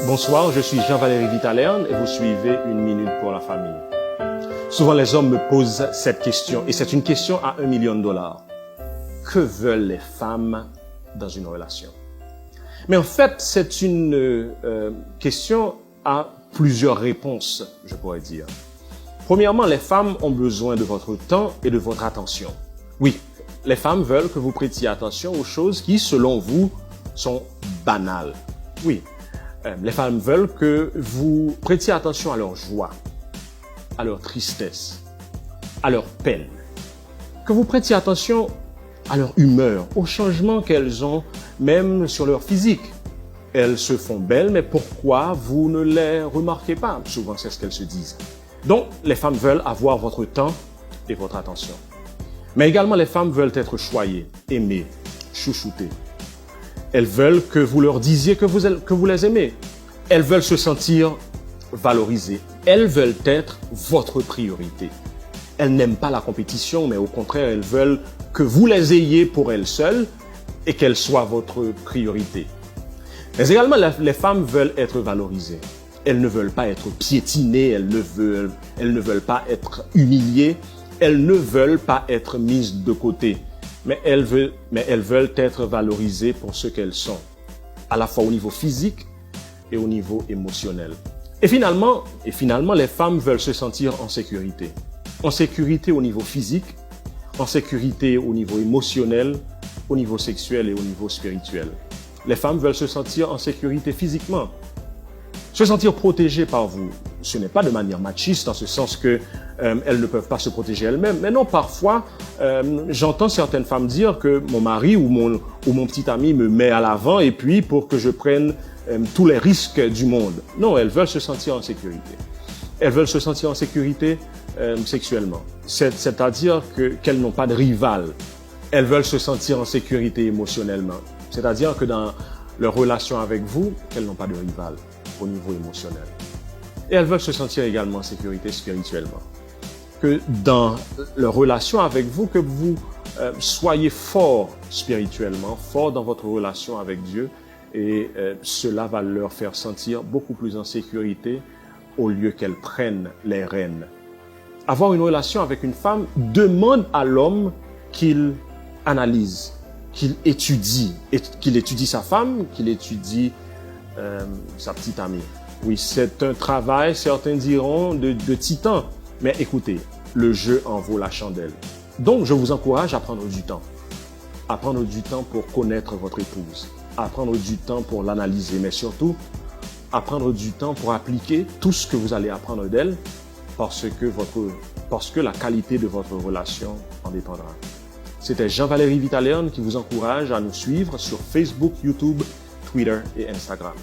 Bonsoir, je suis Jean-Valéry Vitalerne et vous suivez Une minute pour la famille. Souvent les hommes me posent cette question, et c'est une question à $1 million. Que veulent les femmes dans une relation? Mais en fait, c'est une question à plusieurs réponses, je pourrais dire. Premièrement, les femmes ont besoin de votre temps et de votre attention. Oui, les femmes veulent que vous prêtiez attention aux choses qui, selon vous, sont banales. Oui, les femmes veulent que vous prêtiez attention à leur joie, à leur tristesse, à leur peine. Que vous prêtiez attention à leur humeur, aux changements qu'elles ont, même sur leur physique. Elles se font belles, mais pourquoi vous ne les remarquez pas? Souvent, c'est ce qu'elles se disent. Donc, les femmes veulent avoir votre temps et votre attention. Mais également, les femmes veulent être choyées, aimées, chouchoutées. Elles veulent que vous leur disiez que vous les aimez. Elles veulent se sentir valorisées. Elles veulent être votre priorité. Elles n'aiment pas la compétition, mais au contraire, elles veulent que vous les ayez pour elles seules et qu'elles soient votre priorité. Mais également, les femmes veulent être valorisées. Elles ne veulent pas être piétinées, elles ne veulent pas être humiliées, elles ne veulent pas être mises de côté. Mais elles veulent être valorisées pour ce qu'elles sont, à la fois au niveau physique et au niveau émotionnel. Et finalement, les femmes veulent se sentir en sécurité. En sécurité au niveau physique, en sécurité au niveau émotionnel, au niveau sexuel et au niveau spirituel. Les femmes veulent se sentir en sécurité physiquement, se sentir protégées par vous. Ce n'est pas de manière machiste, en ce sens que elles ne peuvent pas se protéger elles-mêmes. Mais non, parfois, j'entends certaines femmes dire que mon mari ou mon petit ami me met à l'avant et puis pour que je prenne tous les risques du monde. Non, elles veulent se sentir en sécurité. Elles veulent se sentir en sécurité sexuellement. C'est-à-dire qu'elles n'ont pas de rival. Elles veulent se sentir en sécurité émotionnellement. C'est-à-dire que dans leur relation avec vous, elles n'ont pas de rival au niveau émotionnel. Et elles veulent se sentir également en sécurité spirituellement. Que dans leur relation avec vous, que vous soyez fort spirituellement, fort dans votre relation avec Dieu, et cela va leur faire sentir beaucoup plus en sécurité au lieu qu'elles prennent les rênes. Avoir une relation avec une femme demande à l'homme qu'il analyse, qu'il étudie sa femme, qu'il étudie sa petite amie. Oui, c'est un travail, certains diront, de titan. Mais écoutez, le jeu en vaut la chandelle. Donc, je vous encourage à prendre du temps. À prendre du temps pour connaître votre épouse. À prendre du temps pour l'analyser. Mais surtout, à prendre du temps pour appliquer tout ce que vous allez apprendre d'elle parce que la qualité de votre relation en dépendra. C'était Jean-Valéry Vitalerne qui vous encourage à nous suivre sur Facebook, YouTube, Twitter et Instagram.